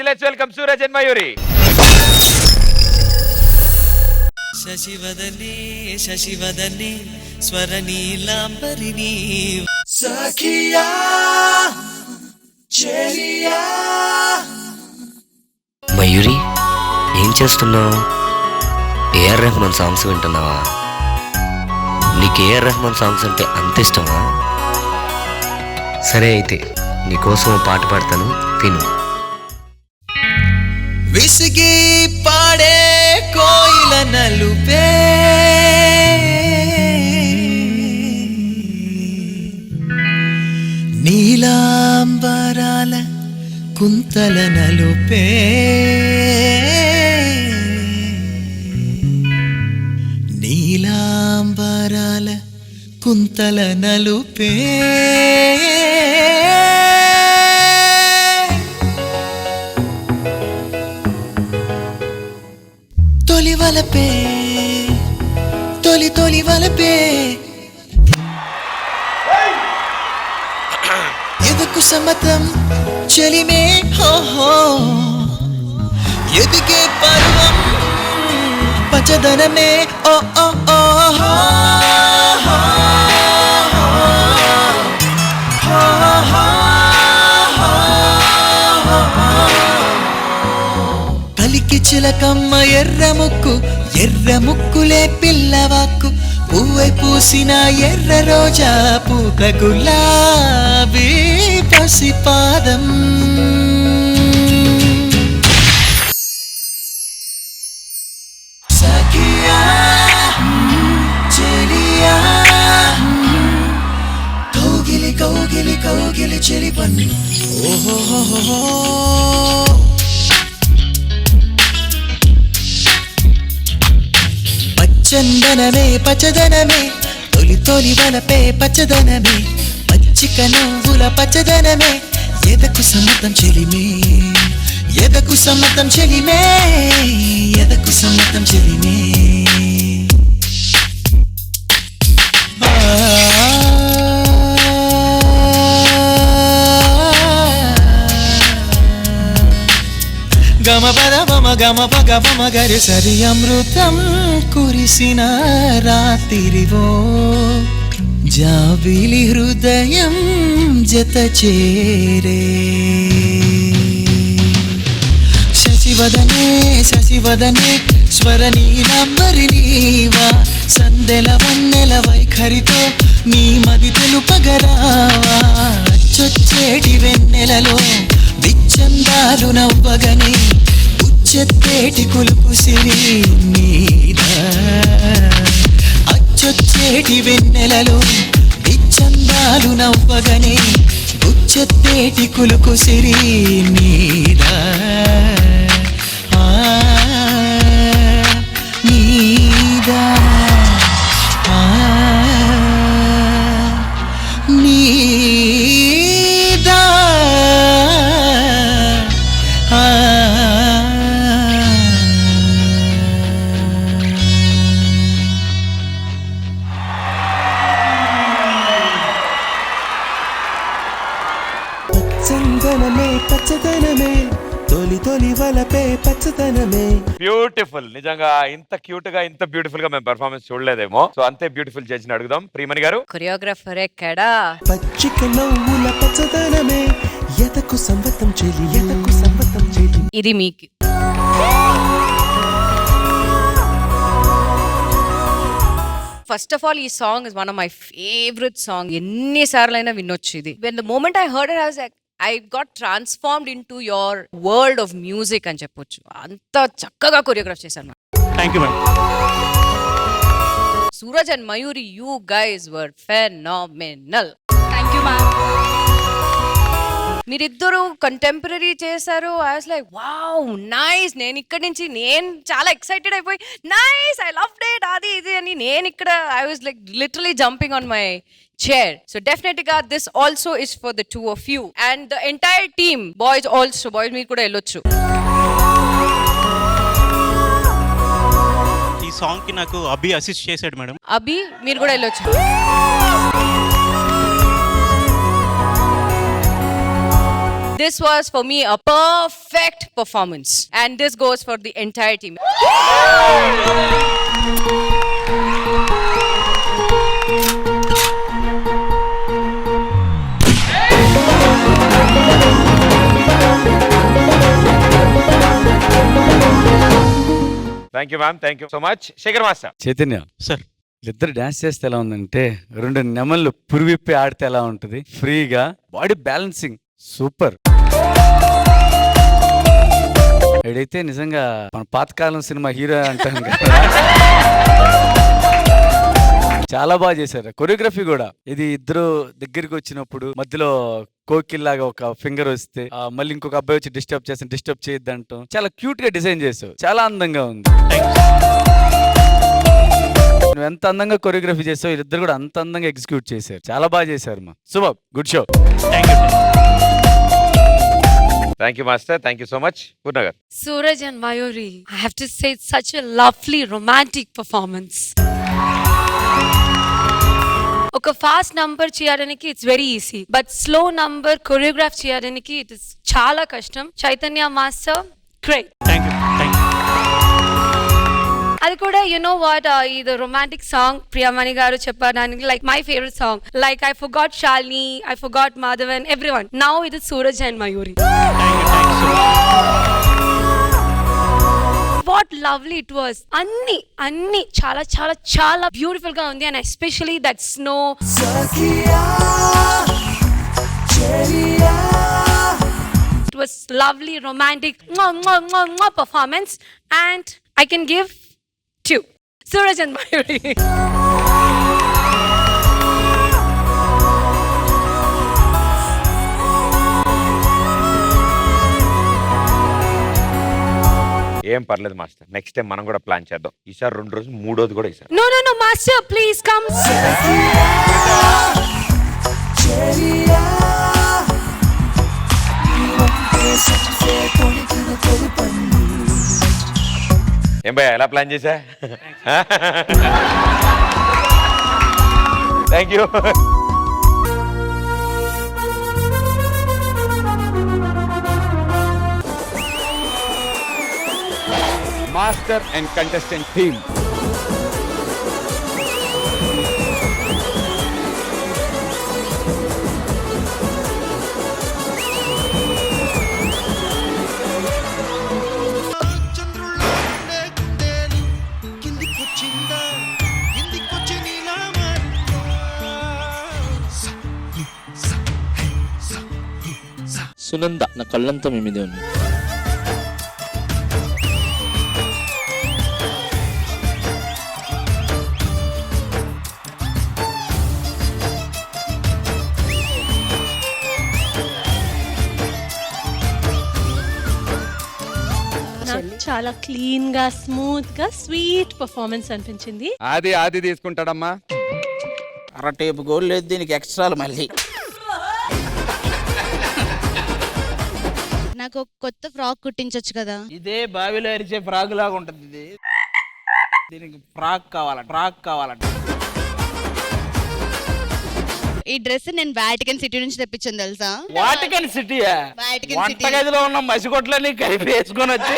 Let's welcome Suraj and Mayuri. శశివదనే శశివదనే స్వరనీలాంబరిని సఖియా చెలియా. మయూరి, ఏం చేస్తున్నావు? ఏఆర్ రెహమాన్ సాంగ్స్ వింటున్నావా? నీకు ఏఆర్ రెహమాన్ సాంగ్స్ అంటే అంత ఇష్టమా? సరే అయితే నీకోసం పాట పాడతాను, విను. విసిగి పాడే కోయిల నలుపే నీలాంబరాల కుంతల నలుపే నీలాంబరాల కుంతల నలుపే తొలి వలపే తొలి తొలి వలపే ఎదుకు సమ్మతం చెలిమే హోహో ఎదిగే పర్వం పచ్చదనమే ఓ ఓ ఓ పలికి చిలకమ్మ ఎర్ర ముక్కులే పిల్లవాక్కు పువ్వై పూసిన ఎర్ర రోజా పూత గులాబీ పసిపాదం సఖియా చెలియా కౌగిలి కౌగిలి కౌగిలి చెలిపన్ను ఓహో చందనమే పచ్చదనమే తొలి తొలి వలపే పచ్చదనమే పచ్చిక నవ్వుల పచ్చదనమే ఎదకు సమ్మతం చెలిమే ఎదకు సమ్మతం చెలిమే ఎదకు సమ్మతం చెలిమే గమ పద మమ గమ పగ మమ గరి సరి అమృతం కురిసిన రాత్రివో జాబిలి హృదయం జత చేరే శశివదనే శశివదనే స్వరనీలాంబరినీవా సందెల వన్నెల వైఖరితో నీ మది తెలుపగరావా చొచ్చేటి వెన్నెలలో విచ్చందాలు నవ్వగని ఉచ్చెత్తేటి కులుపు సిరి మీద అచ్చొచ్చేటి వెన్నెలలో విచ్చందాలు నవ్వగని ఉచ్చెత్తేటి కులుకు సిరి మీద నీదా నీదా చందనమే పచ్చదనమే తొలి తొలి వలపే పచ్చదనమే. బ్యూటిఫుల్. నిజంగా ఇంత క్యూట్ గా ఇంత బ్యూటిఫుల్ గా మేము పెర్ఫార్మెన్స్ చూడలేదేమో. సో అంతే బ్యూటిఫుల్ జడ్జిని అడుగుదాం. ప్రియమణి గారు, కొరియోగ్రాఫర్ ఎక్కడా? పచ్చిక నవ్వుల పచ్చదనమే ఎదకు సమ్మతం చెలి ఎదకు సమ్మతం చెలి. ఇది మీకు ఫస్ట్ ఆఫ్ ఆల్ ఈ song is one of my favourite song. ఎన్నిసార్లైనా వినొచ్చు ఇది. When the moment I heard it I was like I got transformed into your world of music అని చెప్పొచ్చు. అంత చక్కగా కొరియోగ్రాఫ్ చేశారు. Thank you ma'am. Suraj and Mayuri, you guys were phenomenal. Thank you ma'am. మీరిద్దరు contemporary చేశారు. I was like wow nice. నేను ఇక్కడ నుంచి చాలా ఎక్సైటెడ్ అయిపోయి నైస్ ఐ లవ్డ్ ఇట్ అది ఇది అని నేను ఇక్కడ I was like literally jumping on my chair. So definitely this also is for the two of you and the entire team. Boys also, boys meer kuda ellochu. ఈ song కి నాకు అభి assist చేశాడు madam. అభి మీరు కూడా వెళ్ళొచ్చు. This was for me a perfect performance, and this goes for the entire team. Thank you ma'am, thank you so much. Shekhar master. Chaitanya, sir వీళ్ళిద్దరు dance చేస్తే ఎలా ఉందంటే 2 నెమళ్ళు పురివిప్పి ఆడితే ఎలా ఉంటుంది, ఫ్రీగా బాడీ బ్యాలెన్సింగ్ సూపర్. ఏడైతే నిజంగా మన పాతకాలం సినిమా హీరో అంటాం కదా, చాలా బాగా చేశారు. కొరియోగ్రఫీ కూడా ఇది ఇద్దరు దగ్గరికి వచ్చినప్పుడు మధ్యలో కోకిల్లాగా ఒక ఫింగర్ వస్తే మళ్ళీ ఇంకొక అబ్బాయి వచ్చి డిస్టర్బ్ చేయొద్దు అంటాం. చాలా క్యూట్ గా డిజైన్ చేసావు, చాలా అందంగా ఉంది. నువ్వు ఎంత అందంగా కొరియోగ్రఫీ చేసావు, వీళ్ళిద్దరు కూడా అంత అందంగా ఎగ్జిక్యూట్ చేశారు. చాలా బాగా చేశారు మా శుభం. Good show. Thank you. Thank you master, thank you so much. Purna garu. Suraj and Mayuri, I have to say it's such a lovely romantic performance. ఒక ఫాస్ట్ నంబర్ చేయడానికి it's very easy, but slow number choreograph చేయడానికి it is చాలా కష్టం. Chaitanya master great. Thank you. Thank you. అది కూడా you know what, ఇది romantic song Priyamani గారు చెప్పడానికి like my favourite song. Like I forgot Shalini, I forgot Madhavan, everyone. Now it is Suraj and Mayuri. What lovely it was. అన్ని చాలా చాలా చాలా బ్యూటిఫుల్ గా ఉంది. And especially that snow. It was lovely romantic performance, and I can give 2. Suraj and Mayuri. ఏం పర్లేదు master, next time మనం కూడా ప్లాన్ చేద్దాం. ఈసారి 2 రోజులు, 3వది కూడా ఈసారి. No, master, please come. ఏం భయ్యా, ఎలా ప్లాన్ చేశా? Thank you. Master and contestant team. Sunanda నా కళ్ళంతా మీ మీదే ఉంది. చాలా క్లీన్ గా, స్మూత్ గా, స్వీట్ పర్ఫార్మెన్స్ అనిపించింది. ఆది తీసుకుంటాడమ్మా. అరటేపు గోల్ లేదు దీనికి, ఎక్స్ట్రాలు మళ్ళీ. నాకు ఒక కొత్త ఫ్రాక్ కుట్టించొచ్చు కదా. ఇదే బావిలో అరిచే ఫ్రాక్ లాగా ఉంటుంది ఇది. దీనికి ఫ్రాక్ కావాలంట. ఈ డ్రెస్ నేను వాటికన్ సిటీ నుంచి తెప్పించాను తెలుసా. వాటికన్ సిటీయా? వాటికన్ సిటీ వంటగదిలో ఉన్న మసిగొట్లని కలిపి వేసుకొని వచ్చి